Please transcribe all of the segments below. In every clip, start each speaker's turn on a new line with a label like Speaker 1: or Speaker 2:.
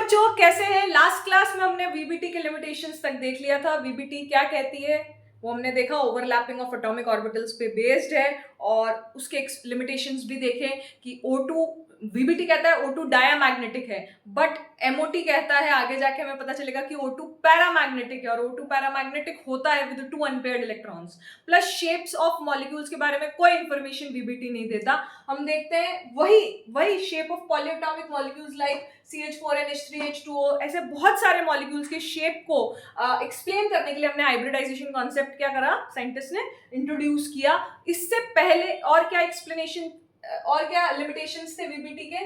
Speaker 1: बच्चों, कैसे हैं? लास्ट क्लास में हमने वीबीटी के लिमिटेशंस तक देख लिया था। वीबीटी क्या कहती है वो हमने देखा, ओवरलैपिंग ऑफ एटॉमिक ऑर्बिटल्स पे बेस्ड है, और उसके लिमिटेशंस भी देखे कि O2 वीबीटी कहता है O2 डायामैग्नेटिक है, बट एमओटी कहता है, आगे जाके हमें पता चलेगा कि O2 पैरामैग्नेटिक है, और O2 पैरामैग्नेटिक होता है with 2 unpaired electrons. Plus shapes of molecules के बारे में कोई इंफॉर्मेशन वीबीटी नहीं देता। हम देखते हैं वही shape of polyatomic molecules like CH4NH3H2O, ऐसे बहुत सारे मॉलिक्यूल्स के शेप को एक्सप्लेन करने के लिए हमने हाइब्रिडाइजेशन कॉन्सेप्ट क्या करा, साइंटिस्ट ने इंट्रोड्यूस किया। इससे पहले और क्या एक्सप्लेनेशन और क्या लिमिटेशंस थे वीबीटी के?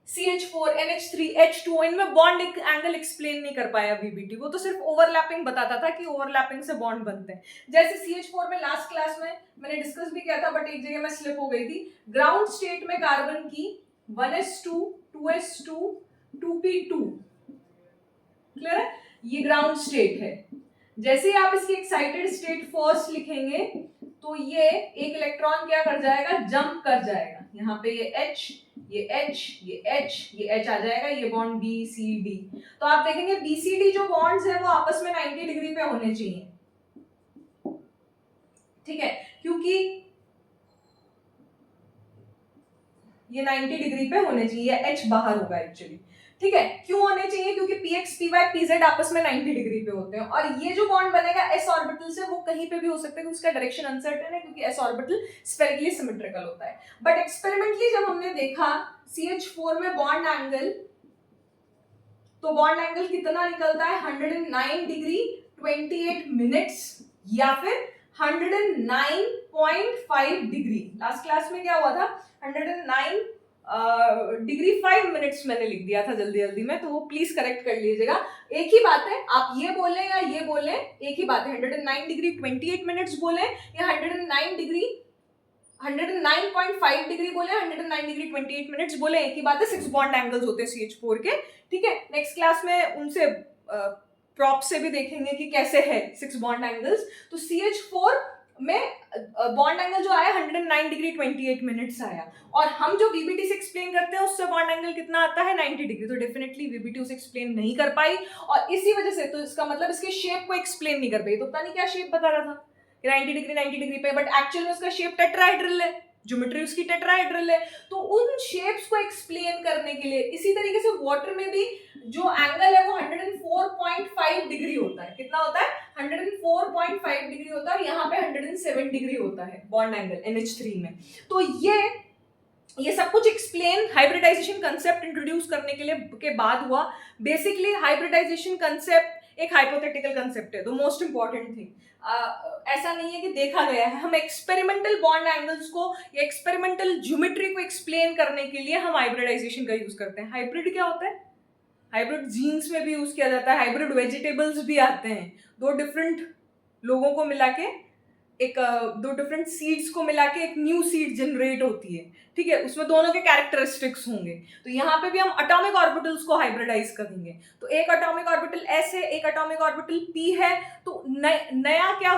Speaker 1: CH4NH3H2O, इनमें बॉन्ड एंगल एक्सप्लेन नहीं कर पाया वीबीटी। वो तो सिर्फ ओवरलैपिंग बताता था कि ओवरलैपिंग से बॉन्ड बनते हैं। जैसे CH4 में लास्ट क्लास में मैंने डिस्कस भी किया था, बट एक जगह में स्लिप हो गई थी। ग्राउंड स्टेट में कार्बन की 1s2 2s2 2p2, क्लियर है? ये ग्राउंड स्टेट है। जैसे ही आप इसकी एक्साइटेड स्टेट फर्स्ट लिखेंगे तो ये एक इलेक्ट्रॉन क्या कर जाएगा, जंप कर जाएगा। यहाँ पे ये H, ये H, ये H, ये H आ जाएगा, ये बॉन्ड BCD। तो आप देखेंगे BCD जो बॉन्ड्स है वो आपस में 90 डिग्री पे होने चाहिए, ठीक है, क्योंकि ये 90 डिग्री पे होने चाहिए, H बाहर होगा एक्चुअली, ठीक है। क्यों होने चाहिए? क्योंकि PX, PY, PZ आपस में 90 डिग्री पे होते हैं, और ये जो बॉन्ड बनेगा S ऑर्बिटल से वो कहीं पे भी हो सकता है, क्योंकि उसका डायरेक्शन अनसर्टेन है, क्योंकि S ऑर्बिटल स्फेरिकली सिमेट्रिकल होता है। बट एक्सपेरिमेंटली जब हमने देखा CH4 में बॉन्ड एंगल, तो बॉन्ड एंगल कितना निकलता है? 109 डिग्री 28 मिनट्स या फिर 109.5 डिग्री। लास्ट क्लास में क्या हुआ था? 109 डिग्री 5 मिनट्स मैंने लिख दिया था जल्दी में, तो वो प्लीज करेक्ट कर लीजिएगा। एक ही बात है, आप ये बोले या ये बोले, एक ही बात है। 109 डिग्री 28 मिनट्स बोले या 109 डिग्री 109.5 डिग्री बोले, 109 डिग्री 28 मिनट्स बोले, एक ही बात है। 6 बॉन्ड एंगल्स होते हैं CH4 के, ठीक है। नेक्स्ट क्लास में उनसे प्रॉप से भी देखेंगे कि कैसे है 6 बॉन्ड एंगल्स। तो CH4 में बॉन्ड एंगल जो आया 109 डिग्री 28 मिनट्स आया, और हम जो वीबीटी से एक्सप्लेन करते हैं उससे बॉन्ड एंगल कितना आता है? 90 डिग्री। तो डेफिनेटली वीबीटी उसे एक्सप्लेन नहीं कर पाई, और इसी वजह से, तो इसका मतलब इसके शेप को एक्सप्लेन नहीं कर पाई। तो पता नहीं क्या शेप बता रहा था 90 डिग्री पे, बट एक्चुअल में उसका शेप टेट्राहेड्रल है, ज्योमेट्री उसकी टेट्राहेड्रल है। तो उन शेप्स को एक्सप्लेन करने के लिए, इसी तरीके से वाटर में भी जो एंगल है वो 104.5 डिग्री होता है। कितना होता है? 104.5 डिग्री होता है, और यहाँ पे 107 डिग्री होता है बॉन्ड एंगल NH3 में। तो ये सब कुछ एक्सप्लेन हाइब्रिडाइजेशन कंसेप्ट इंट्रोड्यूस करने के बाद हुआ। बेसिकली हाइब्रिडाइजेशन कंसेप्ट एक हाइपोथेटिकल कंसेप्ट है, द मोस्ट इंपॉर्टेंट थिंग। ऐसा नहीं है कि देखा गया है, हम एक्सपेरिमेंटल बॉन्ड एंगल्स को या एक्सपेरिमेंटल ज्योमेट्री को एक्सप्लेन करने के लिए हम हाइब्रिडाइजेशन का यूज करते हैं। हाइब्रिड क्या होता है? हाइब्रिड जीन्स में भी यूज किया जाता है, हाइब्रिड वेजिटेबल्स भी आते हैं। दो डिफरेंट लोगों को मिला के दो डिफरेंट सीड्स को मिला के एक न्यू सीड जनरेट होती है, ठीक है। उसमें दोनों के कैरेक्टरिस्टिक्स होंगे। तो यहाँ पे भी हम एटॉमिक ऑर्बिटल्स को हाइब्रिडाइज करेंगे। तो एक एटॉमिक ऑर्बिटल S है, एक एटॉमिक ऑर्बिटल P है। तो नया क्या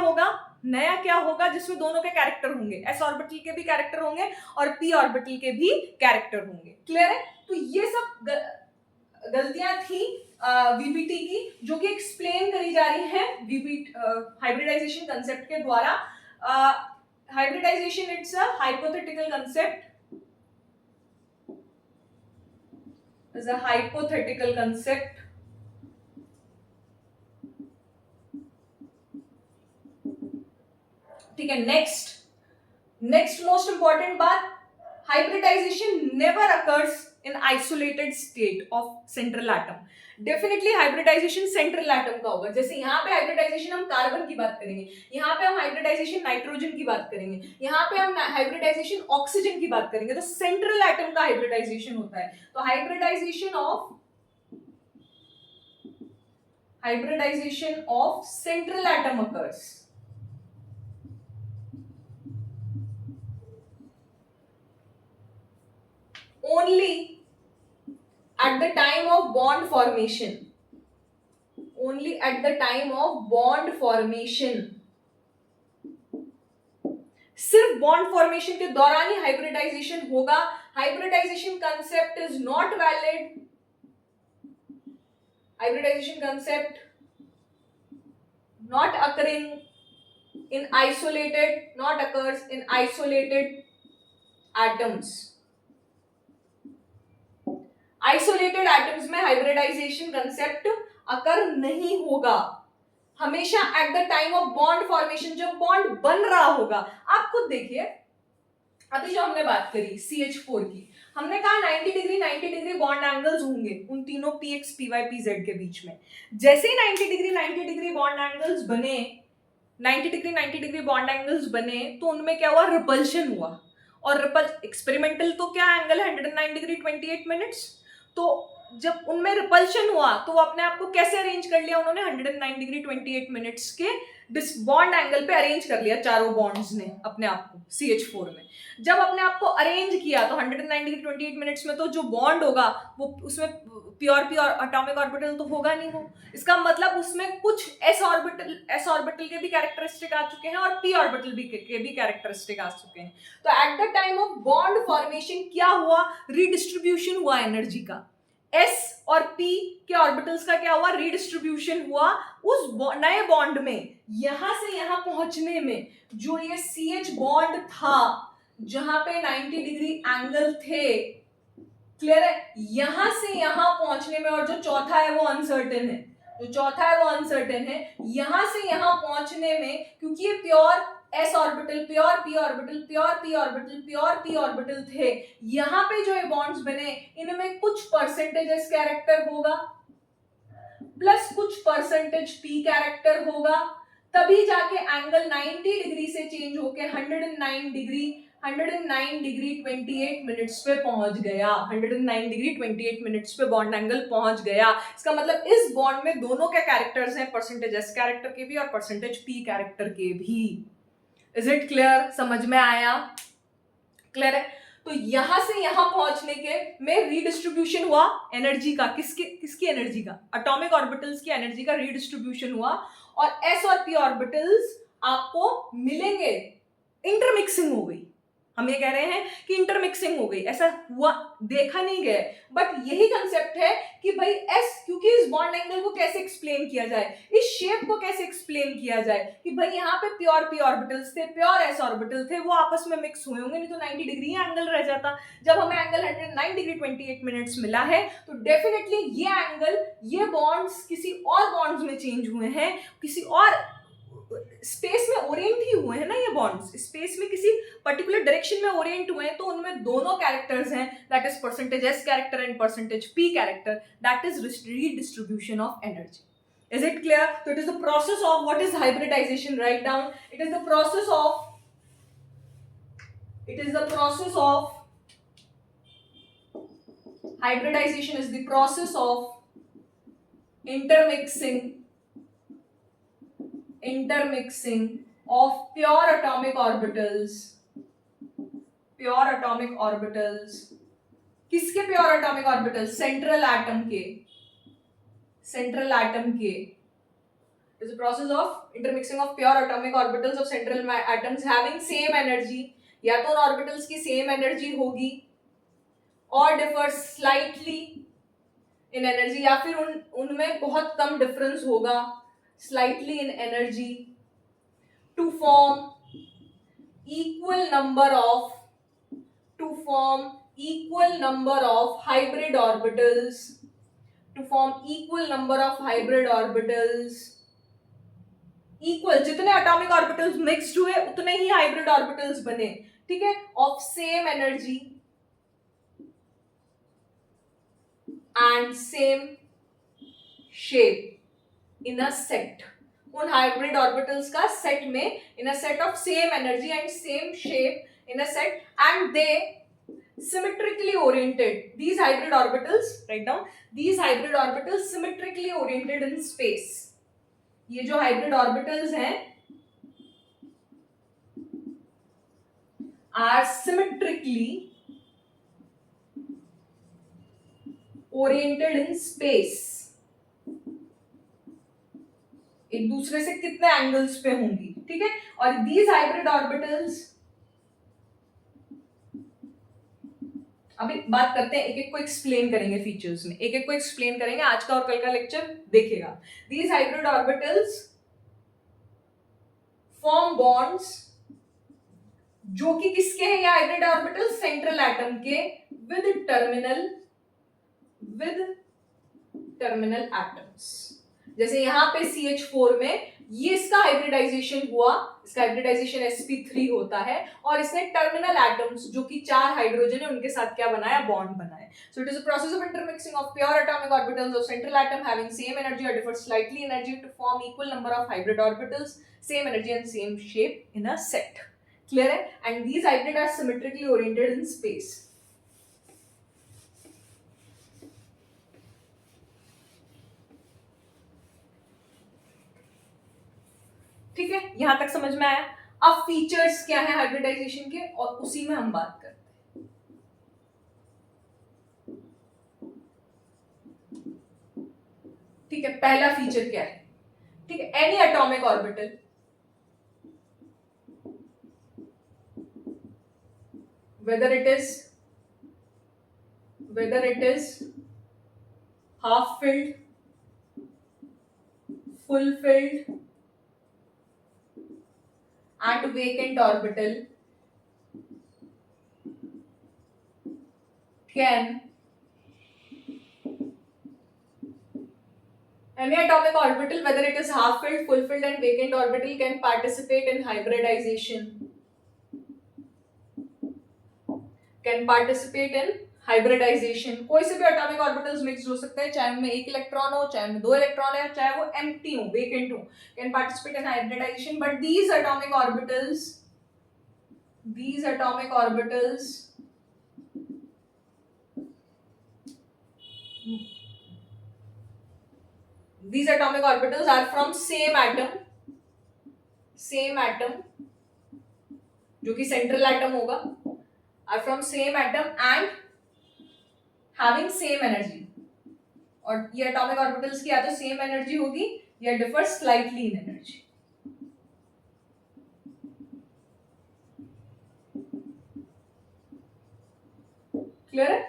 Speaker 1: होगा जिसमें दोनों के कैरेक्टर होंगे, S ऑर्बिटल के भी कैरेक्टर होंगे और P ऑर्बिटल के भी कैरेक्टर होंगे, क्लियर है? तो ये सब गलतियां थी वीबीटी की, जो कि एक्सप्लेन करी जा रही है हाइब्रिडाइजेशन कंसेप्ट के द्वारा। Hybridization it's a hypothetical concept, is a hypothetical concept. ठीक है। नेक्स्ट मोस्ट इंपॉर्टेंट बात, hybridization never occurs in isolated state of central atom. Definitely hybridization central atom का होगा। जैसे यहाँ पे हाइब्रिडाइजेशन हम कार्बन की बात करेंगे, यहाँ पे हम हाइब्रिडाइजेशन नाइट्रोजन की बात करेंगे, यहाँ पे हम हाइब्रिडाइजेशन ऑक्सीजन की बात करेंगे। तो सेंट्रल एटम का हाइब्रिडाइजेशन होता है। तो hybridization of central atom occurs only at the time of bond formation. Only at the time of bond formation. सिर्फ बॉन्ड फॉर्मेशन के दौरान ही हाइब्रिडाइजेशन होगा। Hybridization concept is not valid hybridization concept not occurs in isolated atoms. Isolated atoms में hybridization concept occur नहीं होगा, हमेशा at the time of bond formation, जब बॉन्ड बन रहा होगा। आप खुद देखिए, अभी जो हमने बात करी CH4 की, हमने कहा 90 डिग्री बॉन्ड एंगल्स होंगे उन तीनों PX PY PZ के बीच में। जैसे ही 90 डिग्री बॉन्ड एंगल्स बने, 90 डिग्री बॉन्ड एंगल्स बने, तो उनमें क्या हुआ, रिपल्शन हुआ। और एक्सपेरिमेंटल तो क्या एंगल 109 डिग्री 28 मिनट्स, तो जब उनमें रिपल्शन हुआ तो वो अपने आप को कैसे अरेंज कर लिया उन्होंने, 109 डिग्री 28 मिनट्स के डिस बॉन्ड एंगल पे अरेंज कर लिया चारों बॉन्ड्स ने अपने आप को CH4 में। जब अपने आप को अरेंज किया तो 109 डिग्री 28 मिनट्स में तो जो बॉन्ड होगा वो उसमें प्योर एटॉमिक ऑर्बिटल तो होगा नहीं वो। इसका मतलब उसमें कुछ s ऑर्बिटल के भी कैरेक्टरिस्टिक आ चुके हैं और p ऑर्बिटल के भी कैरेक्टरिस्टिक आ चुके हैं। तो eight the time of bond formation क्या हुआ, रीडिस्ट्रीब्यूशन हुआ एनर्जी का। S और P के ऑर्बिटल्स का क्या हुआ, रीडिस्ट्रीब्यूशन हुआ उस नए बॉन्ड में। यहां से यहां पहुंचने में जो ये CH बॉन्ड था, जहां पे 90 डिग्री एंगल थे, क्लियर है, यहां से यहां पहुंचने में, और जो चौथा है वो अनसर्टेन है, यहां से यहां पहुंचने में, क्योंकि ये pure s orbital, pure p orbital, pure p orbital थे, यहां पे जो ये बॉन्ड्स बने, इनमें कुछ परसेंटेज s कैरेक्टर होगा प्लस कुछ परसेंटेज p कैरेक्टर होगा, तभी जाके एंगल 90 डिग्री से चेंज होके 109 डिग्री 28 मिनट्स पे पहुंच गया। 109 डिग्री 28 मिनट्स पे बॉन्ड एंगल पहुंच गया। इसका मतलब इस बॉन्ड में दोनों के कैरेक्टर्स हैं, परसेंटेज s कैरेक्टर के भी और परसेंटेज p कैरेक्टर के भी। इज इट क्लियर, समझ में आया, क्लियर है। तो यहां से यहां पहुंचने के में रीडिस्ट्रीब्यूशन हुआ एनर्जी का, किसकी एनर्जी का, एटॉमिक ऑर्बिटल्स की एनर्जी का रीडिस्ट्रीब्यूशन हुआ, और s और p ऑर्बिटल्स आपको मिलेंगे, इंटरमिक्सिंग हो गई। हम ये कह रहे हैं कि इंटरमिक्सिंग हो गई, ऐसा हुआ देखा नहीं गया, बट यही कंसेप्ट है कि भाई s, क्योंकि इस बॉन्ड एंगल को कैसे एक्सप्लेन किया जाए, इस शेप को कैसे एक्सप्लेन किया जाए कि भाई यहाँ पे प्योर p ऑर्बिटल्स थे, प्योर s ऑर्बिटल थे, वो आपस में मिक्स हुए होंगे, नहीं तो 90 डिग्री एंगल रह जाता। जब हमें एंगल 109 डिग्री 28 मिनट्स मिला है, तो डेफिनेटली ये एंगल, ये बॉन्ड्स किसी और बॉन्ड्स में चेंज हुए हैं, किसी और स्पेस में ओरिएंट ही हुए हैं ना, ये बॉन्ड्स स्पेस में किसी पर्टिकुलर डायरेक्शन में ओरिएंट हुए हैं, तो उनमें दोनों कैरेक्टर्स हैं, that is percentage s character and percentage p character, that is redistribution of energy. Is it clear? So it is the process of, what is hybridization? Write down. It is the process of hybridization is the process of intermixing of pure atomic orbitals. किसके pure atomic orbitals, central atom के is the process of intermixing of pure atomic orbitals of central atoms having same energy, या तो उन orbitals की same energy होगी और differ slightly in energy, या फिर उनमें बहुत कम डिफरेंस होगा, slightly in energy, to form equal number of hybrid orbitals, equal, जितने एटॉमिक ऑर्बिटल्स मिक्स्ड हुए उतने ही हाइब्रिड ऑर्बिटल्स बने, ठीक है, of same energy and same shape in a set. उन हाइब्रिड ऑर्बिटल्स का सेट में, in a set of same energy and same shape in a set, and they symmetrically oriented, these hybrid orbitals, write down, these hybrid orbitals symmetrically oriented in space। ये जो hybrid orbitals हैं are symmetrically oriented in space, एक दूसरे से कितने angles पे होंगी, ठीक है, और these hybrid orbitals अभी बात करते हैं, एक एक को एक्सप्लेन करेंगे फीचर्स में, एक एक को एक्सप्लेन करेंगे, आज का और कल का लेक्चर देखिएगा। These hybrid orbitals form bonds, जो कि किसके हैं ये हाइब्रिड ऑर्बिटल, सेंट्रल एटम के, विद टर्मिनल एटम्स। जैसे यहां पे CH4 में ये इसका हाइब्रिडाइजेशन हुआ, इसका हाइब्रिडाइजेशन sp3 होता है, और इसने टर्मिनल एटम्स जो कि 4 हाइड्रोजन है उनके साथ क्या बनाया, बॉन्ड बनाया। So it is a process of intermixing of pure atomic orbitals of central atom having same energy और differ slightly energy to form equal number of hybrid orbitals, same energy and same shape in a set. Clear है? And these hybrid are symmetrically oriented in space. ठीक है, यहां तक समझ में आया? अब फीचर्स क्या है हाइब्रिडाइजेशन के, और उसी में हम बात करते हैं। ठीक है, पहला फीचर क्या है? ठीक है, any atomic orbital whether it is half filled, full filled and vacant orbital can, any atomic orbital whether it is half filled, full filled and vacant orbital can participate in hybridization, कोई से भी atomic orbitals mix हो सकते हैं, चाहे उनमें एक electron हो, चाहे उनमें 2 इलेक्ट्रॉन है, चाहे वो एम्प्टी हो, वेकेंट हो, can participate in hybridization. But these atomic orbitals are from same atom, जो कि सेंट्रल एटम होगा, are from same atom and having same energy। और ये एटॉमिक ऑर्बिटल्स की या तो सेम एनर्जी होगी या differ slightly in energy. Clear है?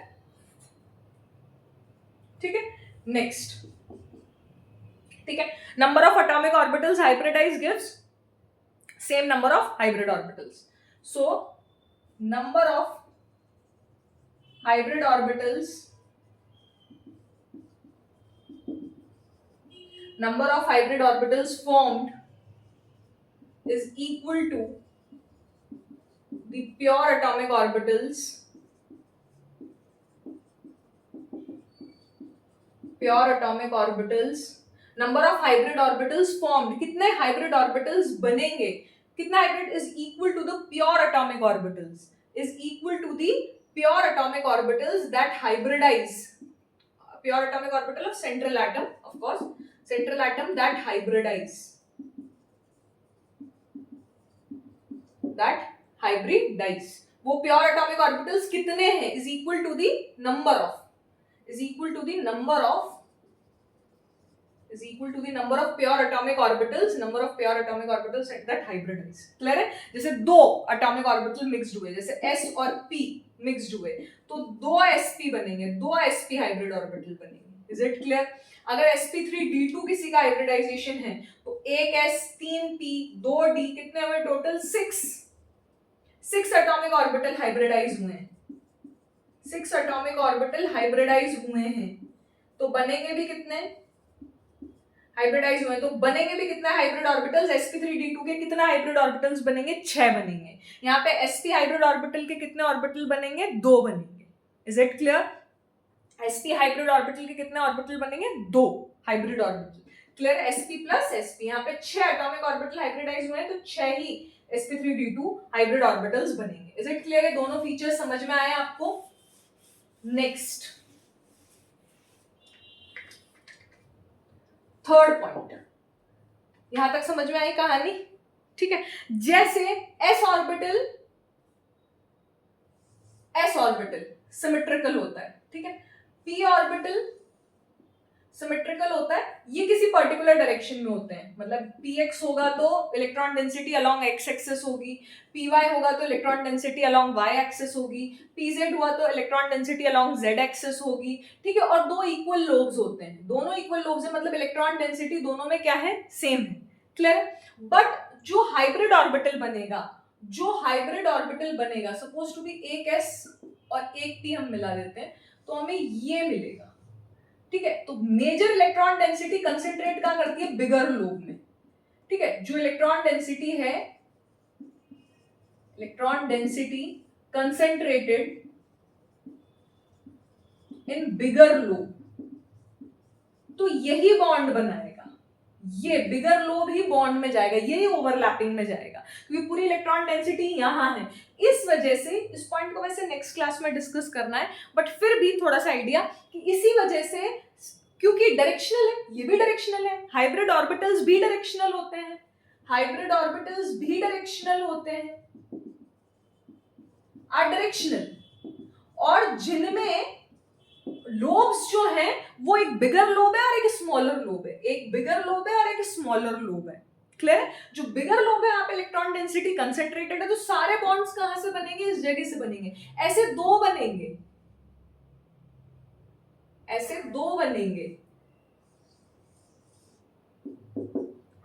Speaker 1: ठीक है, नेक्स्ट। ठीक है, number of atomic orbitals hybridize gives same number of hybrid orbitals. So number of hybrid orbitals formed is equal to the pure atomic orbitals number of hybrid orbitals formed, कितने hybrid orbitals बनेंगे, कितना hybrid is equal to the pure atomic orbitals, is equal to the pure atomic orbitals that hybridize, pure atomic orbital of central atom, of course central atom that hybridize, वो pure atomic orbitals कितने हैं, is equal to the number of pure atomic orbitals that hybridize। Clear है? जैसे दो atomic orbital mixed हुए, जैसे S और P mixed हुए, तो 2 sp बनेंगे, 2 sp हाइब्रिड ऑर्बिटल बनेंगे। Is it clear? अगर sp3d2 किसी का हाइब्रिडाइजेशन है तो 1 s 3 p 2 d, कितने हुए टोटल? 6 एटॉमिक ऑर्बिटल हाइब्रिडाइज हुए हैं, 6 एटॉमिक ऑर्बिटल हाइब्रिडाइज हुए हैं, तो बनेंगे भी कितने हाइब्रिडाइज हुए, तो बनेंगे भी कितना हाइब्रिड ऑर्बिटल्स, sp3d2 के कितना हाइब्रिड ऑर्बिटल्स बनेंगे? 6 बनेंगे। यहाँ पे sp हाइब्रिड ऑर्बिटल के कितने ऑर्बिटल बनेंगे? 2 बनेंगे। Is it clear? sp hybrid orbital के कितने ऑर्बिटल बनेंगे? 2 hybrid orbital. Clear? sp plus sp, यहाँ पे 6 एटॉमिक ऑर्बिटल हाइब्रिडाइज हुए हैं, तो 6 ही sp3d2 हाइब्रिड ऑर्बिटल्स बनेंगे। Is it clear? दोनों फीचर्स समझ में आए आपको? नेक्स्ट, थर्ड पॉइंट, यहां तक समझ में आई कहानी? ठीक है, जैसे s ऑर्बिटल सिमेट्रिकल होता है, ठीक है, p ऑर्बिटल सिमेट्रिकल होता है, ये किसी पर्टिकुलर डायरेक्शन में होते हैं, मतलब px होगा तो electron density along x axis होगी, py होगा तो electron density along y axis होगी, pz हुआ तो electron density along z axis होगी, ठीक है। और दो इक्वल लोब्स होते हैं, दोनों इक्वल लोब्स है, मतलब इलेक्ट्रॉन डेंसिटी दोनों में क्या है, सेम है, क्लियर। बट जो हाइब्रिड ऑर्बिटल बनेगा, सपोज टू बी एक s और एक p हम मिला देते हैं तो हमें ये मिलेगा, ठीक है। तो मेजर इलेक्ट्रॉन डेंसिटी कंसेंट्रेट कहां करती है, बिगर लोब में, ठीक है। जो इलेक्ट्रॉन डेंसिटी है, इलेक्ट्रॉन डेंसिटी कंसेंट्रेटेड इन बिगर लोब, तो यही बॉन्ड बनाएगा, ये बिगर लोब ही बॉन्ड में जाएगा, यही ओवरलैपिंग में जाएगा, क्योंकि पूरी इलेक्ट्रॉन डेंसिटी यहां है। इस वजह से इस पॉइंट को वैसे नेक्स्ट क्लास में डिस्कस करना है, बट फिर भी थोड़ा सा आइडिया कि इसी वजह से, क्योंकि डायरेक्शनल है, ये भी डायरेक्शनल है, हाइब्रिड ऑर्बिटल्स भी डायरेक्शनल होते हैं, आर डायरेक्शनल, और जिनमें लोब्स जो हैं वो एक बिगर लोब है और एक स्मॉलर लोब है, क्लियर। जो बिगर लोब है यहाँ पे इलेक्ट्रॉन डेंसिटी कंसेंट्रेटेड है, तो सारे बॉन्ड्स कहां से बनेंगे, इस जगह से बनेंगे, ऐसे दो बनेंगे,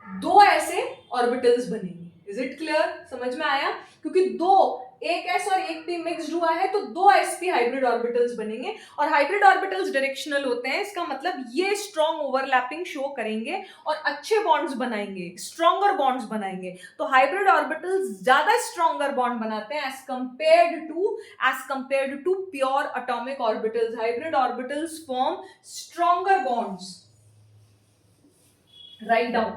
Speaker 1: दो ऐसे ऑर्बिटल्स बनेंगे। इज इट क्लियर, समझ में आया। क्योंकि दो, एक s और एक p मिक्स्ड हुआ है तो दो sp हाइब्रिड ऑर्बिटल्स बनेंगे, और हाइब्रिड ऑर्बिटल्स डायरेक्शनल होते हैं, इसका मतलब ये स्ट्रॉन्ग ओवरलैपिंग शो करेंगे और अच्छे बॉन्ड्स बनाएंगे, स्ट्रॉन्गर बॉन्ड्स बनाएंगे। तो हाइब्रिड ऑर्बिटल्स ज्यादा स्ट्रॉन्गर बॉन्ड बनाते हैं as compared to pure atomic orbitals. Hybrid orbitals form stronger bonds, right down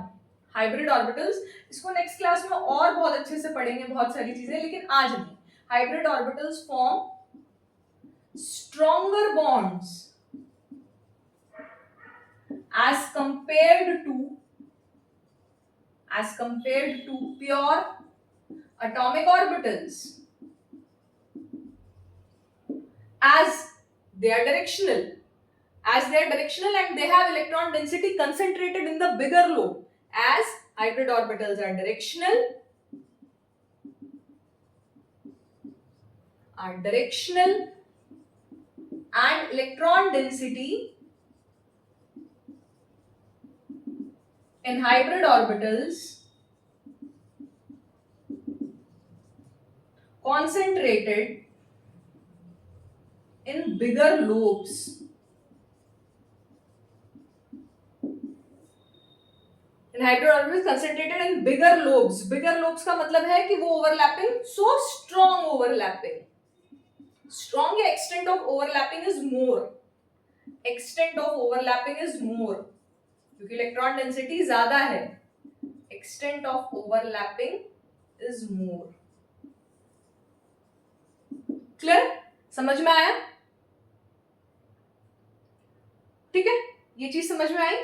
Speaker 1: hybrid orbitals. इसको नेक्स्ट क्लास में और बहुत अच्छे से पढ़ेंगे, बहुत सारी चीजें, लेकिन आज नहीं। Hybrid orbitals form stronger bonds as compared to pure atomic orbitals, as they are directional and they have electron density concentrated in the bigger lobe. As hybrid orbitals are directional and electron density in hybrid orbitals concentrated in bigger lobes. In hybrid orbitals concentrated in bigger lobes. Bigger lobes का मतलब है कि वो overlapping, so strong overlapping. Strong या extent of overlapping is more. क्योंकि electron density ज्यादा है. Extent of overlapping is more. Clear? समझ में आया? ठीक है, ये चीज समझ में आई?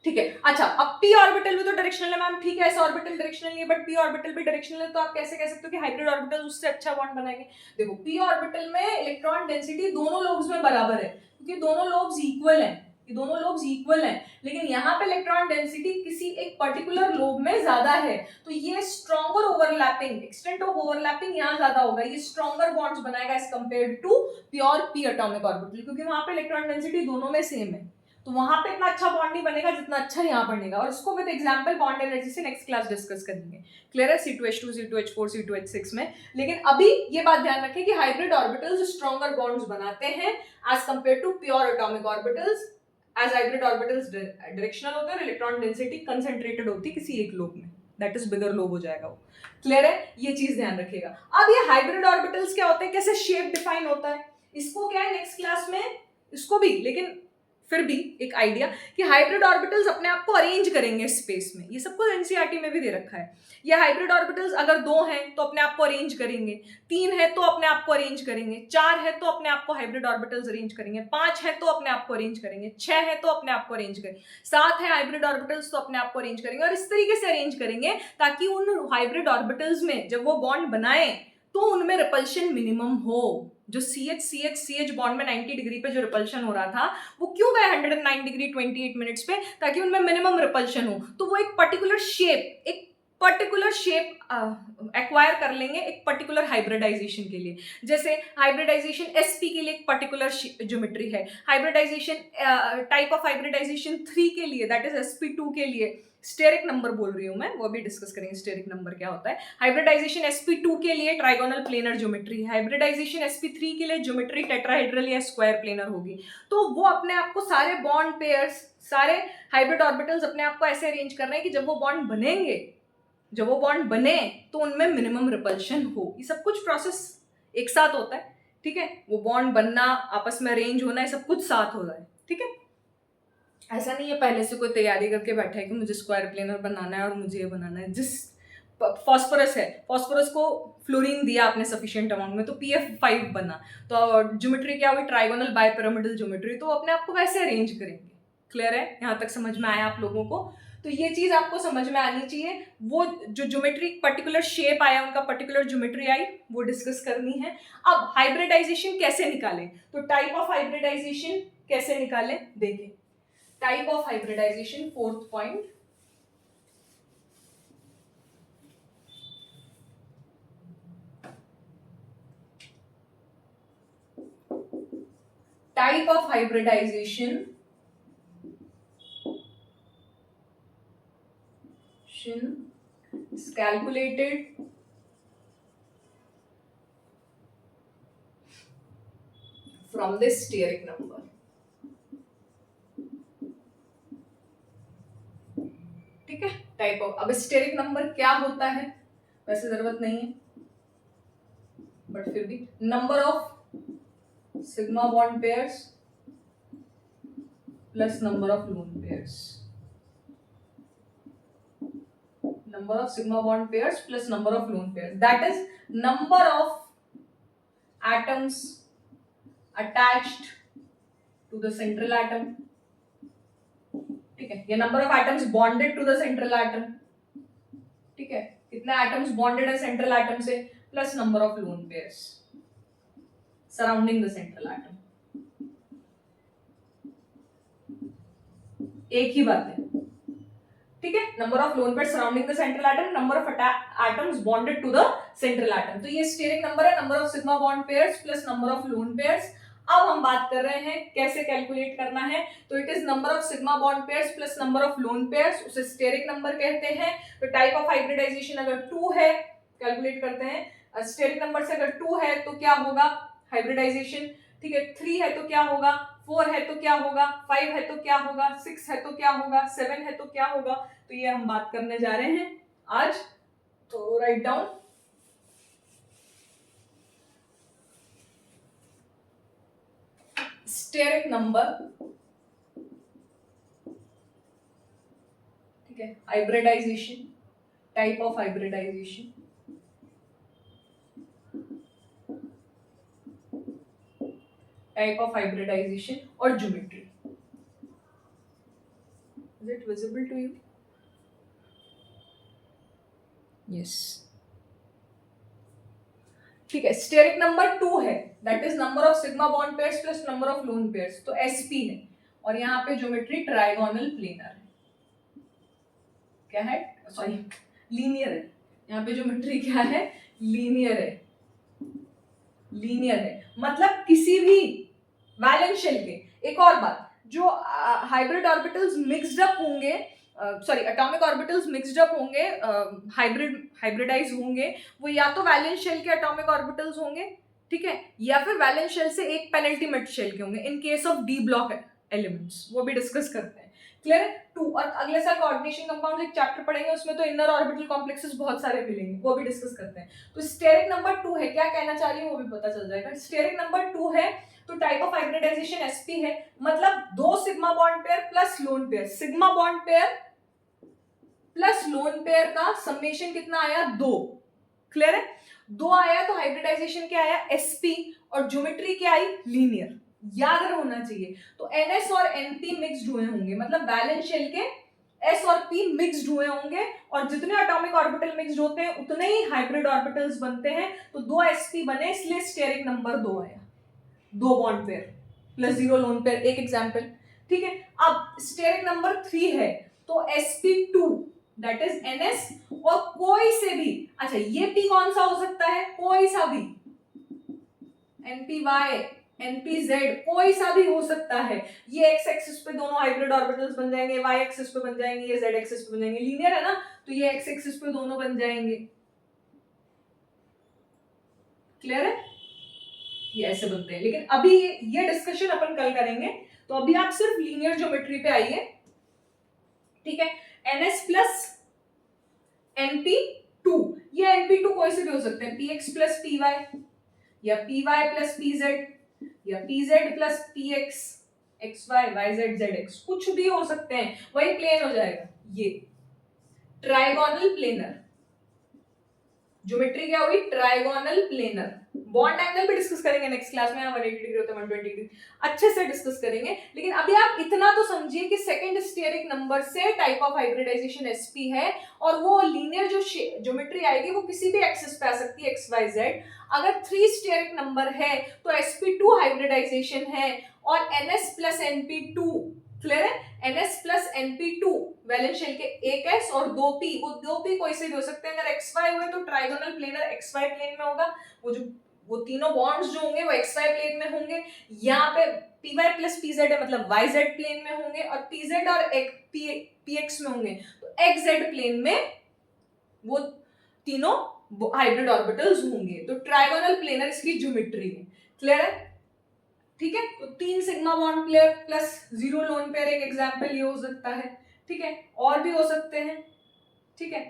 Speaker 1: ठीक है, अच्छा, अब p ऑर्बिटल भी तो डायरेक्शनल है मैम, ठीक है, s ऑर्बिटल डायरेक्शनल नहीं है, बट p ऑर्बिटल भी डायरेक्शनल है, तो आप कैसे कह सकते हो कि हाइब्रिड ऑर्बिटल उससे अच्छा बॉन्ड बनाएंगे? देखो, p ऑर्बिटल में इलेक्ट्रॉन डेंसिटी दोनों लोब्स में बराबर है, क्योंकि दोनों लोब्स इक्वल हैं, लेकिन यहाँ पे इलेक्ट्रॉन डेंसिटी किसी एक पर्टिकुलर लोब में ज्यादा है, तो ये stronger overlapping, extent of overlapping यहाँ ज्यादा होगा, ये स्ट्रॉन्गर बॉन्ड्स बनाएगा as compared to pure p atomic orbital, क्योंकि वहां पे इलेक्ट्रॉन डेंसिटी दोनों में सेम है, तो वहां पे इतना अच्छा बॉन्ड नहीं बनेगा जितना अच्छा यहाँ बनेगा, और इसको विद एग्जांपल बॉन्ड एनर्जी से नेक्स्ट क्लास डिस्कस करेंगे। क्लियर है? C2H2 C2H4 C2H6 में। लेकिन अभी ये बात ध्यान रखें कि हाइब्रिड ऑर्बिटल्स स्ट्रॉन्गर बॉन्ड्स बनाते हैं as compare to pure atomic orbitals, as hybrid orbitals directional होते हैं और इलेक्ट्रॉन डेंसिटी कंसेंट्रेटेड होती है किसी एक लोब में, दैट इज बिगर लोब हो जाएगा वो। क्लियर है? ये चीज ध्यान रखिएगा। अब ये हाइब्रिड ऑर्बिटल्स क्या होते हैं, कैसे शेप डिफाइन होता है, इसको क्या है नेक्स्ट क्लास में, इसको भी, लेकिन फिर भी एक आइडिया कि हाइब्रिड ऑर्बिटल्स अपने आप को अरेंज करेंगे स्पेस में, ये सब कुछ एनसीईआरटी में भी दे रखा है। ये हाइब्रिड ऑर्बिटल्स अगर 2 हैं तो अपने आप को अरेंज करेंगे, 3 है तो अपने आप को अरेंज करेंगे, 4 है तो अपने आप को हाइब्रिड ऑर्बिटल्स अरेंज करेंगे, 5 है तो अपने आप को अरेंज करेंगे, 6 है तो अपने आप को अरेंज करेंगे, 7 है हाइब्रिड ऑर्बिटल्स तो अपने आप को अरेंज करेंगे, और इस तरीके से अरेंज करेंगे ताकि उन हाइब्रिड ऑर्बिटल्स में जब वो बॉन्ड बनाए तो उनमें रिपल्शन मिनिमम हो, जो सी एच बॉन्ड में 90 डिग्री पे जो रिपल्शन हो रहा था वो क्यों गया 109 डिग्री 28 मिनट्स पे, ताकि उनमें मिनिमम रिपल्शन हो। तो वो एक पर्टिकुलर शेप एक्वायर कर लेंगे एक पर्टिकुलर हाइब्रिडाइजेशन के लिए। जैसे हाइब्रिडाइजेशन एसपी के लिए एक पर्टिकुलर ज्योमेट्री है, हाइब्रिडाइजेशन टाइप ऑफ हाइब्रिडाइजेशन 3 के लिए दैट इज sp2 के लिए स्टेरिक नंबर बोल रही हूं मैं, वो भी डिस्कस करेंगे स्टेरिक नंबर क्या होता है। हाइब्रिडाइजेशन sp2 के लिए ट्राइगोनल प्लेनर ज्योमेट्री है, हाइब्रिडाइजेशन sp3 के लिए ज्योमेट्री टेट्राहेड्रल या स्क्वायर प्लेनर होगी। तो वो अपने आप को सारे बॉन्ड पेयर्स, सारे हाइब्रिड ऑर्बिटल्स अपने आप को ऐसे अरेंज कर रहे हैं कि जब वो बॉन्ड बने तो उनमें मिनिमम रिपल्शन हो। ये सब कुछ प्रोसेस एक साथ होता है, ठीक है। वो बॉन्ड बनना, आपस में अरेंज होना, ये सब कुछ साथ हो रहा है, ठीक है। ऐसा नहीं है पहले से कोई तैयारी करके बैठा है कि मुझे स्क्वायर प्लेनर बनाना है और मुझे ये बनाना है। जिस फॉस्फोरस है, फॉस्फोरस को फ्लोरीन दिया आपने सफिशिएंट अमाउंट में तो PF5 बना। तो ज्योमेट्री क्या हुई, ट्राइगोनल बाइपिरामिडल ज्योमेट्री, तो अपने आप को वैसे अरेंज करेंगे। क्लियर है, यहाँ तक समझ में आया आप लोगों को? तो ये चीज आपको समझ में आनी चाहिए। वो जो ज्योमेट्री पर्टिकुलर शेप आया, उनका पर्टिकुलर ज्योमेट्री आई, वो डिस्कस करनी है। अब हाइब्रिडाइजेशन कैसे निकालें, तो टाइप ऑफ हाइब्रिडाइजेशन कैसे निकालें देखें। Type of hybridization, fourth point, type of hybridization is calculated from the steric number। ठीक है, टाइप ऑफ। अब स्टेरिक नंबर क्या होता है, वैसे जरूरत नहीं है बट फिर भी, number of sigma bond pairs plus number of lone pairs, number of sigma bond pairs plus number of lone pairs, that is number of atoms attached to the central atom। ठीक है, ये number of atoms bonded to the central atom। ठीक है, कितने atoms bonded है central atom से, plus number of lone pairs surrounding the central atom। एक ही बात है, ठीक है। Number of lone pair surrounding the central atom, number of atoms bonded to the central atom. तो ये स्टेरिक नंबर है, number of sigma bond pairs plus number of lone pairs. अब हम बात कर रहे हैं कैसे कैलकुलेट करना है, तो it is number of sigma bond pairs plus number of lone pairs, उसे स्टेरिक नंबर कहते हैं। तो टाइप ऑफ हाइब्रिडाइजेशन अगर 2 है, कैलकुलेट करते हैं स्टेरिक नंबर से, अगर 2 है तो क्या होगा हाइब्रिडाइजेशन, ठीक है। 3 है तो क्या होगा, 4 है तो क्या होगा, 5 है तो क्या होगा, 6 है तो क्या होगा, 7 है तो क्या होगा। तो ये हम बात करने जा रहे हैं आज, तो राइट डाउन। स्टेरिक नंबर, ठीक है। Hybridisation, type of hybridisation, type of hybridisation और geometry. Is it visible to you? Yes, ठीक है। स्टेरिक नंबर 2 है, that is number of sigma bond pairs plus number of lone pairs, तो sp है। और यहाँ पे ज्योमेट्री ट्राइगोनल प्लेनर है, क्या है, सॉरी लीनियर है। यहाँ पे ज्योमेट्री क्या है, लीनियर है। लीनियर है मतलब किसी भी वैलेंस शेल के। एक और बात, जो हाइब्रिड ऑर्बिटल्स मिक्स्ड अप होंगे, sorry atomic orbitals mixed up होंगे, हाइब्रिडाइज होंगे, वो या तो वैलेंस शेल के एटॉमिक ऑर्बिटल्स होंगे, ठीक है, या फिर वैलेंस शेल से एक पेनल्टीमेट शेल के होंगे in case of D block elements, वो भी डिस्कस करते हैं। क्लियर है? 2 और अगले साल कोऑर्डिनेशन कंपाउंड्स एक चैप्टर पढ़ेंगे, उसमें तो इनर ऑर्बिटल कॉम्प्लेक्सेस बहुत सारे मिलेंगे, वो भी डिस्कस करते हैं। तो स्टेरिक नंबर 2 है, क्या कहना चाह रही हूँ वो भी पता चल जाएगा। स्टेरिक नंबर 2 है तो टाइप ऑफ हाइब्रिडाइजेशन sp है, मतलब 2 sigma bond pair plus lone pair, sigma bond pair plus lone pair का समेशन कितना आया, 2। क्लियर है? 2 आया तो हाइब्रिडाइजेशन क्या आया, sp, और ज्योमेट्री क्या आई, लीनियर। याद होना चाहिए। तो ns और np मिक्स्ड हुए होंगे, मतलब वैलेंस शेल के S और P मिक्स्ड हुए होंगे, और जितने एटॉमिक ऑर्बिटल मिक्स्ड होते हैं उतने ही हाइब्रिड ऑर्बिटल्स बनते हैं। तो 2 sp बने, इसलिए स्टेरिक नंबर 2 आया, 2 bond pair plus 0 lone pair, एक एग्जांपल। ठीक है, अब स्टेरिक नंबर 3 है तो sp2 दैट इज ns, और कोई से भी, अच्छा ये p कौन सा हो सकता है, कोई सा भी, npy npz कोई सा भी हो सकता है। ये x एक्सिस पे दोनों हाइब्रिड ऑर्बिटल्स बन जाएंगे, y एक्सिस पे बन जाएंगे, ये z एक्सिस पे बन जाएंगे, लीनियर है ना, तो ये x एक्सिस पे दोनों बन जाएंगे। क्लियर है, ये ऐसे बनते हैं। लेकिन अभी ये डिस्कशन अपन कल करेंगे, तो अभी आप सिर्फ लीनियर ज्योमेट्री पे आइए। ठीक है, ns प्लस np2, ये np2 कोई से भी हो सकते हैं, px प्लस py या py प्लस pz या pz plus px, xy yz zx, कुछ भी हो सकते हैं, वही प्लेन हो जाएगा। ये ट्राइगोनल प्लेनर ज्योमेट्री क्या होगी, ट्राइगोनल प्लेनर। बॉन्ड एंगल भी डिस्कस करेंगे नेक्स्ट क्लास में, 180 डिग्री होता है 120 डिग्री, अच्छे से डिस्कस करेंगे। लेकिन अभी आप इतना तो समझिए कि सेकंड स्टेरिक नंबर से टाइप ऑफ हाइब्रिडाइजेशन sp है, और वो लीनियर जो ज्योमेट्री आएगी वो किसी भी एक्सिस पे आ सकती है, x y z। अगर 3 स्टेरिक नंबर है तो sp2 हाइब्रिडाइजेशन है, और ns प्लस np2, क्लियर है, ns plus np2 valence shell के एक s और 2p, वो 2p कोई से भी हो सकते हैं। अगर xy हुए तो ट्राइगोनल प्लेनर xy प्लेन में होगा, वो तीनों बॉन्ड्स जो होंगे वो xy प्लेन में होंगे। यहाँ पे py प्लस pz है मतलब yz प्लेन में होंगे, और pz और px में होंगे तो xz प्लेन में वो तीनों हाइब्रिड ऑर्बिटल्स होंगे। तो ट्राइगोनल प्लेनर इसकी ज्योमेट्री है। क्लियर है, ठीक है, तो 3 sigma bond pair plus 0 lone pair, एक एग्जांपल ये हो सकता है। ठीक है, और भी हो सकते हैं। ठीक है,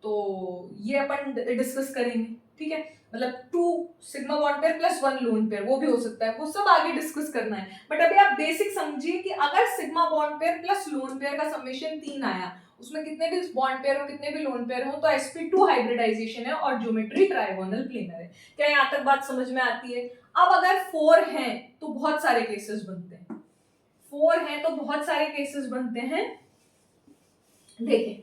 Speaker 1: तो ये अपन डिस्कस करेंगे। ठीक है, मतलब 2 sigma bond pair plus 1 lone pair, वो भी हो सकता है, वो सब आगे डिस्कस करना है। बट अभी आप बेसिक समझिए कि अगर sigma bond pair plus lone pair का समेशन 3 आया, उसमें कितने भी बॉन्ड पेयर हो कितने भी लोन पेयर हो, तो sp2 हाइब्रिडाइजेशन है और ज्योमेट्री ट्राइगोनल प्लेनर है। क्या यहाँ तक बात समझ में आती है? अब अगर 4 हैं तो बहुत सारे केसेस बनते हैं, 4 हैं तो बहुत सारे केसेस बनते हैं। देखें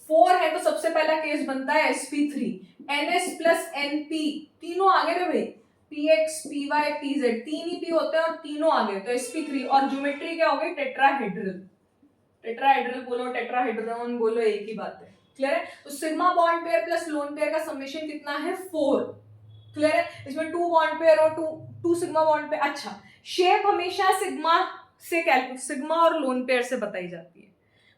Speaker 1: 4 है तो सबसे पहला केस बनता है sp3, ns प्लस np, तीनों आगे रे भाई, px py pz, 3 ही p होते हैं और तीनों आगे, तो sp3, और ज्योमेट्री क्या हो गई, टेट्राहेड्रल। टेट्राहेड्रल बोलो टेट्राहेड्रॉन बोलो, एक ही बात है। क्लियर है, तो sigma bond pair plus lone pair का समेशन कितना है, 4। क्लियर है, इसमें 2 बॉन्ड पेयर और 2 सिग्मा बॉन्ड पेयर। अच्छा, शेप हमेशा सिग्मा से सिग्मा और लोन पेयर से बताई जाती है।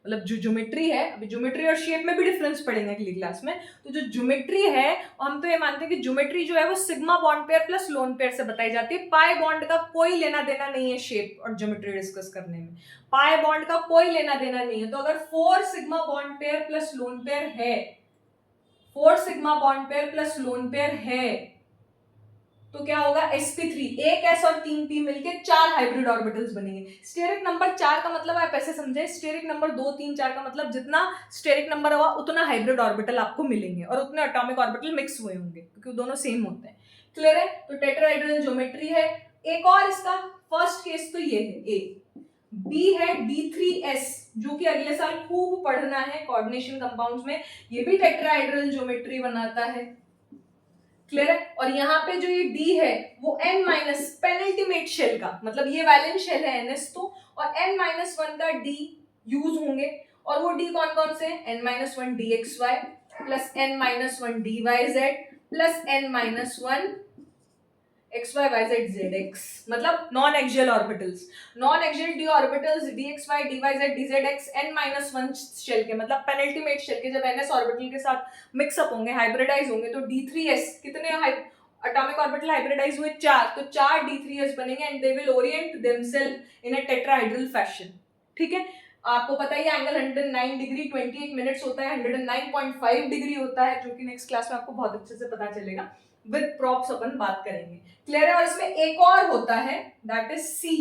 Speaker 1: मतलब जो ज्योमेट्री है, अभी ज्योमेट्री और शेप में भी डिफरेंस पढ़ेंगे अगली क्लास में। तो जो ज्योमेट्री है, हम तो ये मानते हैं कि ज्योमेट्री जो है वो sigma bond pair plus lone pair से बताई जाती है। पाई बॉन्ड का कोई लेना देना नहीं है शेप और ज्योमेट्री डिस्कस करने में, पाई बॉन्ड का कोई लेना देना नहीं है। तो अगर 4 sigma bond pair plus lone pair है, 4 sigma bond pair plus lone pair है, तो क्या होगा, sp3, एक s और 3 p मिलके 4 हाइब्रिड ऑर्बिटल्स बनेंगे। स्टेरिक नंबर 4 का मतलब आप ऐसे समझे, स्टेरिक नंबर 2 3 4 का मतलब जितना स्टेरिक नंबर हुआ उतना हाइब्रिड ऑर्बिटल आपको मिलेंगे, और उतने एटॉमिक ऑर्बिटल मिक्स हुए होंगे क्योंकि दोनों सेम होते हैं। क्लियर है, तो टेट्राहेड्रल ज्योमेट्री है। एक और इसका फर्स्ट केस तो ये है, ए बी है d3s, जो कि अगले साल खूब पढ़ना है कोऑर्डिनेशन कंपाउंड्स में, ये भी टेट्राहेड्रल ज्योमेट्री बनाता है। क्लियर है, और यहाँ पे जो ये D है वो n माइनस पेनल्टीमेट शेल का, मतलब ये वैलेंस शेल है ns तो, और n-1 का D यूज होंगे, और वो D कौन कौन से, n-1 dxy plus n-1 dyz plus n-1 xy yz zx, मतलब non axial orbitals, non axial d orbitals dxy dyz dzx n-1 shell के, मतलब पेनल्टीमेट शेल के, जब ns ऑर्बिटल के साथ मिक्सअप होंगे, हाइब्रिडाइज होंगे, तो d3s कितने एटॉमिक ऑर्बिटल हाइब्रिडाइज हुए, 4, तो 4 d3s बनेंगे and they will orient themselves in a tetrahedral fashion. ठीक है, आपको पता ही है एंगल 109 डिग्री 28 मिनट्स होता है, 109.5 डिग्री होता है, जो कि नेक्स्ट क्लास में आपको बहुत अच्छे से पता चलेगा, विद प्रॉप्स अपन बात करेंगे। क्लियर है, और इसमें एक और होता है दैट इज सी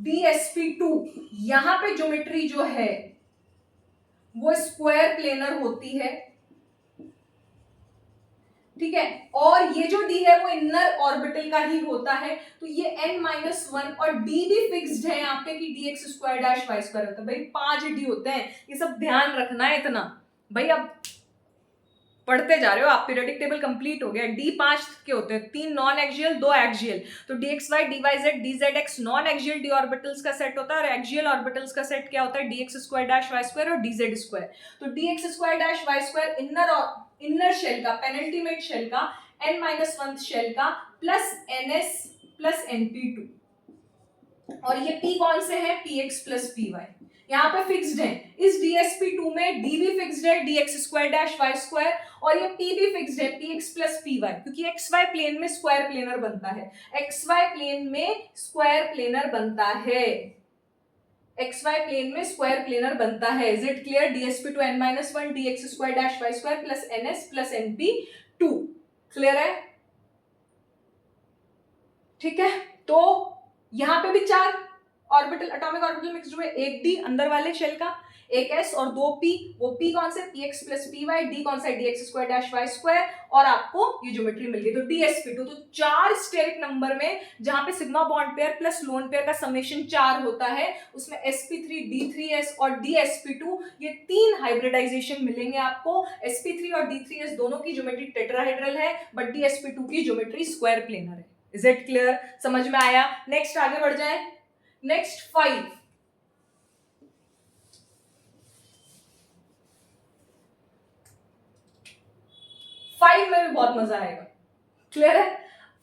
Speaker 1: dsp2, यहां पे ज्योमेट्री जो है वो स्क्वायर प्लेनर होती है, ठीक है, और ये जो d है वो इनर ऑर्बिटल का ही होता है, तो ये n-1 और d भी फिक्स्ड है यहाँ पे कि dx square dash y square होता है। भाई 5 d होते हैं, ये सब ध्यान रखना है इतना। भाई अब पढ़ते जा रहे हो आप, पीरियोडिक टेबल कंप्लीट हो गया। डी 5 के होते हैं, 3 नॉन एक्सियल 2 एक्सियल, तो dxy dyz dzx non axial D orbitals का सेट होता है, और एक्सियल ऑर्बिटल्स का सेट क्या होता है, dx square dash y square और dz स्क्वायर। तो dx square dash y square inner shell का, पेनल्टीमेट शेल का, n-1 शेल का प्लस ns प्लस np2, और ये p कौन से है, px प्लस py यहाँ पे फिक्स्ड है। इस DSP2 में d भी फिक्स्ड है, dx square dash y square, और ये p भी फिक्स्ड है, px प्लस py, क्योंकि xy प्लेन में स्क्वायर प्लेनर बनता है, xy प्लेन में स्क्वायर प्लेनर बनता है, xy प्लेन में स्क्वायर प्लेनर बनता है। Is it clear? DSP2 n-1 dx square dash y square plus ns plus np2, clear है? ठीक है, तो यहां पे भी 4 ऑर्बिटल, एटॉमिक ऑर्बिटल मिक्स्ड हुए, एक d अंदर वाले शेल का, एक s और 2 p, वो p कौन से, px प्लस py, d कौन सा, dx square dash y square, और आपको ये ज्योमेट्री मिल गई। तो DSP2, तो 4 स्टेरिक नंबर में जहां पे sigma bond pair plus lone pair का समेशन 4 होता है, उसमें sp3 d3s और dsp2 ये 3 हाइब्रिडाइजेशन मिलेंगे आपको। sp3 और d3s दोनों की ज्योमेट्री टेट्राहेड्रल है, बट dsp2 की ज्योमेट्री स्क्वायर प्लेनर है। Is it clear? समझ में आया? नेक्स्ट आगे बढ़ जाए। नेक्स्ट 5, 5 में भी बहुत मजा आएगा, क्लियर है?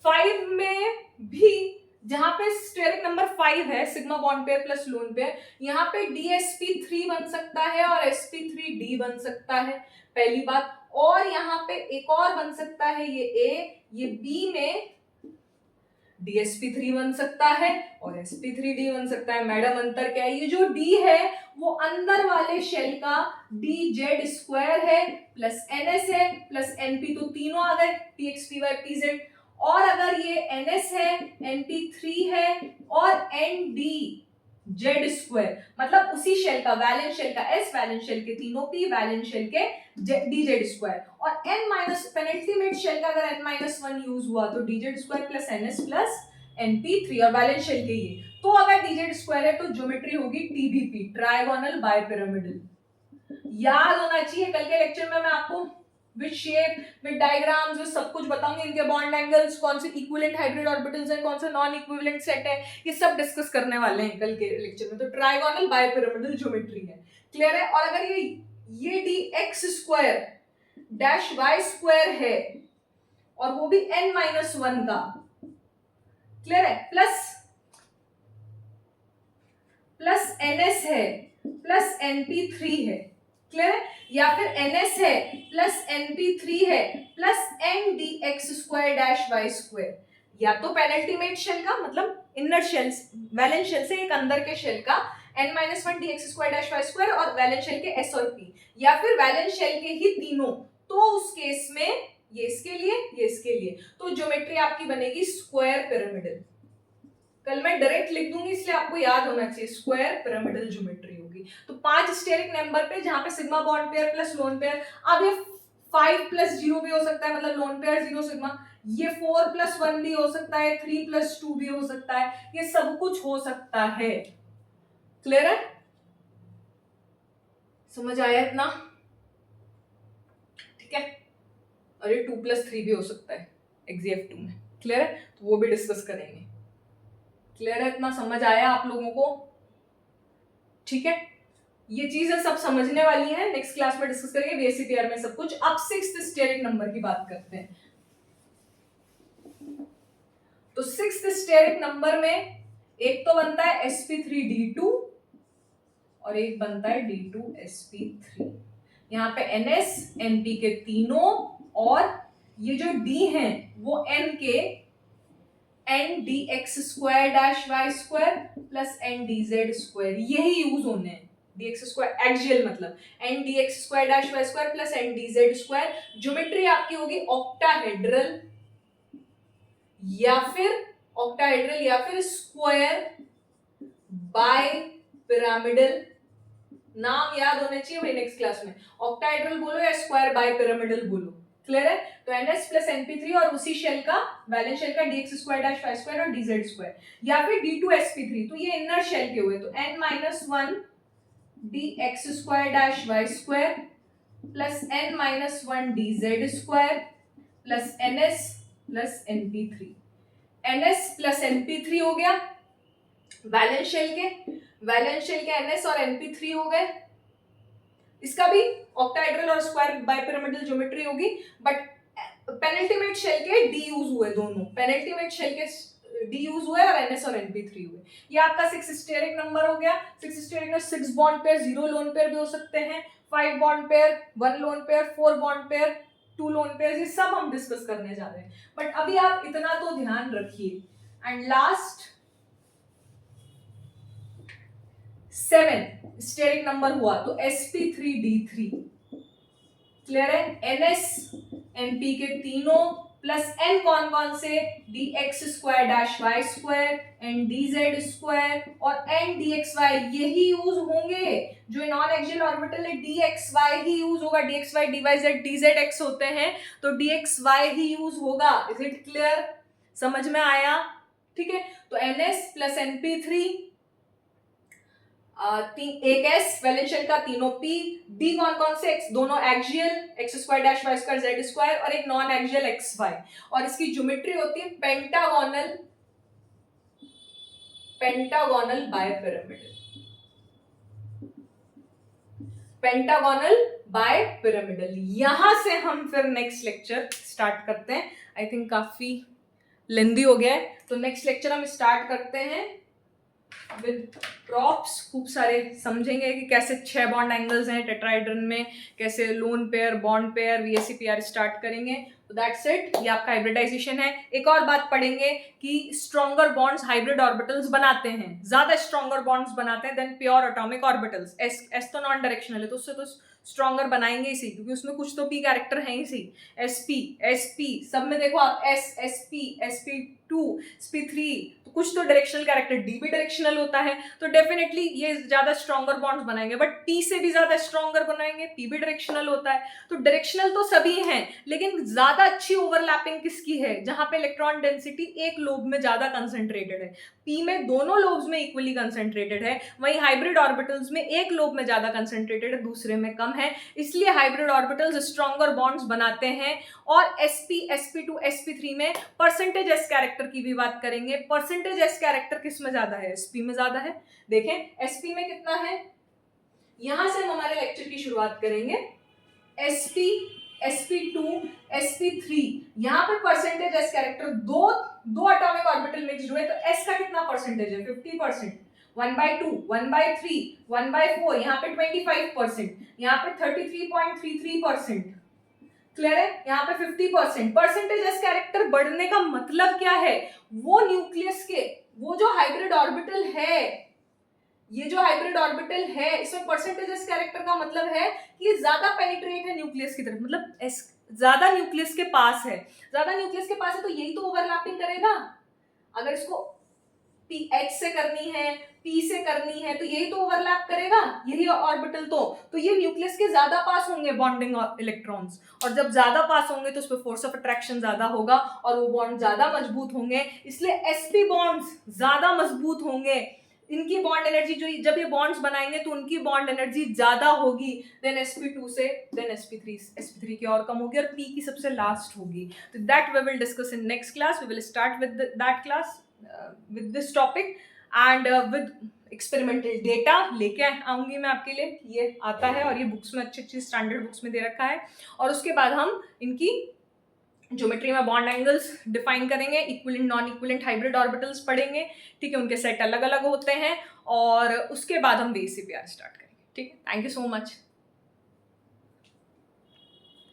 Speaker 1: 5 में भी जहां पे स्टेरिक नंबर 5 है, sigma bond pair plus lone pair, यहाँ पे dsp3 बन सकता है और sp3d बन सकता है, पहली बात। और यहाँ पे एक और बन सकता है, ये a, ये b में DSP3 बन सकता है और sp3d बन सकता है। मैडम अंतर क्या है? ये जो d है वो अंदर वाले शेल का dz स्क्वायर है प्लस ns है प्लस np, तो तीनों आ गए, px py pz, और अगर ये ns है, np3 है और ndz स्क्वायर, मतलब उसी शेल का, वैलेंस शेल का s, वैलेंस शेल के तीनों p, वैलेंस शेल के dz स्क्वायर, और n माइनस पेनल्टीमेट शेल का अगर n-1 यूज हुआ तो dz square plus ns plus np3, और वैलेंस शेल के ये, तो अगर dz स्क्वायर है तो ज्योमेट्री होगी tbp, ट्रायगोनल बाइपिरामिडल। याद होना चाहिए, कल के लेक्चर में मैं आपको with shape, with diagrams, with सब कुछ बताऊंगी, इनके बॉन्ड एंगल्स, कौन से इक्विवेलेंट हाइब्रिड ऑर्बिटल्स हैं, कौन सा नॉन इक्विवेलेंट सेट है, ये सब डिस्कस करने वाले हैं कल के लेक्चर में। तो ट्रायगोनल बाइपिरामिडल ज्योमेट्री है, क्लियर है? और अगर ये dx square dash y square है और वो भी n-1 का, क्लियर है, प्लस ns है प्लस np3 है, क्लियर है, या फिर ns है प्लस np3 है plus ndx square dash y square, या तो पेनल्टीमेट शेल का, मतलब इनर शेल, वैलेंस शेल से एक अंदर के शेल का n-1 dx square dash y square और वैलेंस शेल के s और p, या फिर वैलेंस शेल के ही तीनों, तो उस केस में ये इसके लिए, ये इसके लिए, तो ज्योमेट्री आपकी बनेगी स्क्वायर पिरामिडल। कल मैं डायरेक्ट लिख दूंगी इसलिए आपको याद होना चाहिए, स्क्वायर पिरामिडल ज्योमेट्री होगी। तो 5 स्टेरिक नंबर पे जहां पे sigma bond pair plus lone pair, अब ये 5 प्लस 0 भी हो सकता है, मतलब लोन पेयर 0 सिग्मा, ये 4 प्लस 1 भी हो सकता है, 3 प्लस 2 भी हो सकता है, ये सब कुछ हो सकता है, क्लियर है? समझ आया इतना? ठीक है, और ये 2 प्लस 3 भी हो सकता है XEF2 में, क्लियर है? तो वो भी डिस्कस करेंगे, क्लियर है? इतना समझ आया आप लोगों को? ठीक है, ये चीजें सब समझने वाली हैं, नेक्स्ट क्लास में डिस्कस करेंगे VSCPR में सब कुछ। अब 6th स्टेरिक नंबर की बात करते हैं। तो 6th स्टेरिक नंबर में एक तो बनता है sp3d2 और एक बनता है d2sp3। यहाँ पे ns np के तीनों, और ये जो d हैं वो n के n dx square dash y square plus n dz square, यही यूज होने हैं। dx स्क्वायर एक्सियल, मतलब n dx square dash y square plus n dz square. Geometry आपकी होगी ऑक्टाहेड्रल या फिर स्क्वायर बाय पिरामिडल। नाम याद होने चाहिए भाई नेक्स्ट क्लास में, ऑक्टाहेड्रल बोलो या स्क्वायर बाय पिरामिडल बोलो, क्लियर है? तो ns प्लस np3 और उसी शेल का वैलेंस शेल का dx square dash y square और dz स्क्वायर, या फिर d2sp3, तो ये इनर शेल के हुए, तो n minus 1 dx square dash y square plus n minus 1 dz square plus ns plus np3। ns plus np3 हो गया वैलेंस शेल के ns और np3 हो गए। इसका भी ऑक्टाहेड्रल और स्क्वायर बाइपिरामिडल ज्योमेट्री होगी, बट पेनल्टीमेट शेल के डी यूज हुए, दोनों पेनल्टीमेट शेल के डी यूज हुए और ns और np3 हुए। ये आपका 6 स्टेरिक नंबर हो गया। 6 स्टेरिक में 6 बॉन्ड पेयर 0 लोन पेयर भी हो सकते हैं, 5 bond pair 1 lone pair, 4 bond pair 2 lone pair, ये सब हम डिस्कस करने जा रहे हैं। बट अभी आप इतना तो ध्यान रखिए। एंड लास्ट 7 स्टेरिक नंबर हुआ तो sp3d3, क्लियर है? ns np के तीनों प्लस n कौन कौन से, dx square dash y square and dz square और n dxy, यही यूज होंगे। जो नॉन एक्सियल ऑर्बिटल है dxy ही यूज होगा, dxy dyz dzx होते हैं तो dxy ही यूज होगा। Is it clear? समझ में आया? ठीक है, तो ns प्लस np3, एक s वैलेंस शेल का तीनों p, d कौन कौन से, x दोनों axial x square dash y square z square और एक नॉन एक्सियल xy, और इसकी ज्योमेट्री होती है पेंटागोनल बायपिरामिडल। यहां से हम फिर नेक्स्ट लेक्चर स्टार्ट करते हैं। आई थिंक काफी लेंदी हो गया है, तो नेक्स्ट लेक्चर हम स्टार्ट करते हैं विद प्रॉप्स। खूब सारे समझेंगे कि कैसे 6 बॉन्ड एंगल्स हैं टेट्राहेड्रन में, कैसे lone pair, bond pair, VSEPR start करेंगे। तो दैट्स इट, ये आपका हाइब्रिडाइजेशन है। एक और बात पढ़ेंगे कि स्ट्रॉन्गर बॉन्ड्स हाइब्रिड ऑर्बिटल्स बनाते हैं, ज्यादा स्ट्रॉन्गर बॉन्ड्स बनाते हैं then pure atomic orbitals. S तो नॉन डायरेक्शनल है, तो उससे तो स्ट्रॉन्गर बनाएंगे ही, क्योंकि उसमें कुछ तो p कैरेक्टर है ही। sp सब में देखो आप sp2 sp3, तो कुछ तो डायरेक्शनल कैरेक्टर, d भी डायरेक्शनल होता है, तो डेफिनेटली ये ज्यादा स्ट्रॉन्गर बॉन्ड्स बनाएंगे। बट p से भी ज्यादा स्ट्रॉन्गर बनाएंगे, p भी डायरेक्शनल होता है। तो डायरेक्शनल तो सभी हैं, लेकिन ज्यादा अच्छी ओवरलैपिंग किसकी है, जहां पे इलेक्ट्रॉन डेंसिटी एक लोब में ज्यादा कंसंट्रेटेड है। p में दोनों लोब्स में इक्वली कंसंट्रेटेड है, वहीं हाइब्रिड ऑर्बिटल्स में एक लोब में ज्यादा कंसंट्रेटेड है, दूसरे में कम है। इसलिए हाइब्रिड ऑर्बिटल्स स्ट्रॉन्गर बॉन्ड्स बनाते हैं। और sp sp2 sp3 में परसेंटेज s कैरेक्टर की भी बात करेंगे। परसेंटेज s कैरेक्टर किस में ज्यादा है, sp में ज्यादा है। देखें sp में कितना है, यहां से हम हमारे लेक्चर की शुरुआत करेंगे। sp sp2 sp3, यहां पर परसेंटेज s कैरेक्टर दो एटॉमिक ऑर्बिटल मिक्स्ड हुए, तो s का कितना परसेंटेज है, 50%। 1/2 1/3 1/4, यहाँ पे 25%, यहाँ पे 33.33%, क्लियर है? यहाँ पे 50%। परसेंटेज एस कैरेक्टर बढ़ने का मतलब क्या है, वो न्यूक्लियस के, वो जो हाइब्रिड ऑर्बिटल है, ये जो हाइब्रिड ऑर्बिटल है, इसमें परसेंटेज एस कैरेक्टर का मतलब है कि ज्यादा पेनिट्रेट है न्यूक्लियस की तरफ, मतलब एस ज्यादा न्यूक्लियस के पास है। ज्यादा न्यूक्लियस के पास है तो यही तो ओवरलैपिंग करेगा। अगर इसको H से करनी है, P से करनी है, तो यही तो ओवरलैप करेगा, यही ऑर्बिटल। तो ये न्यूक्लियस के ज्यादा पास होंगे बॉन्डिंग इलेक्ट्रॉन्स, और जब ज्यादा पास होंगे तो उस पर फोर्स ऑफ अट्रैक्शन ज्यादा होगा और वो बॉन्ड ज्यादा मजबूत होंगे। इसलिए sp बॉन्ड्स ज्यादा मजबूत होंगे। इनकी बॉन्ड एनर्जी, जो जब ये बॉन्ड्स बनाएंगे तो उनकी बॉन्ड एनर्जी ज्यादा होगी देन sp2 से, देन sp3 की और कम होगी, और p की सबसे लास्ट होगी। तो that we will discuss in next class. We will start with that class with this topic and with experimental data लेके आऊंगी मैं आपके लिए। ये आता है और ये बुक्स में अच्छी स्टैंडर्ड बुक्स में दे रखा है। और उसके बाद हम इनकी ज्योमेट्री में बॉन्ड एंगल्स डिफाइन करेंगे, equivalent non equivalent hybrid orbitals पढ़ेंगे, ठीक है, उनके सेट अलग अलग होते हैं, और उसके बाद हम VSEPR स्टार्ट करेंगे। ठीक है, थैंक यू सो मच।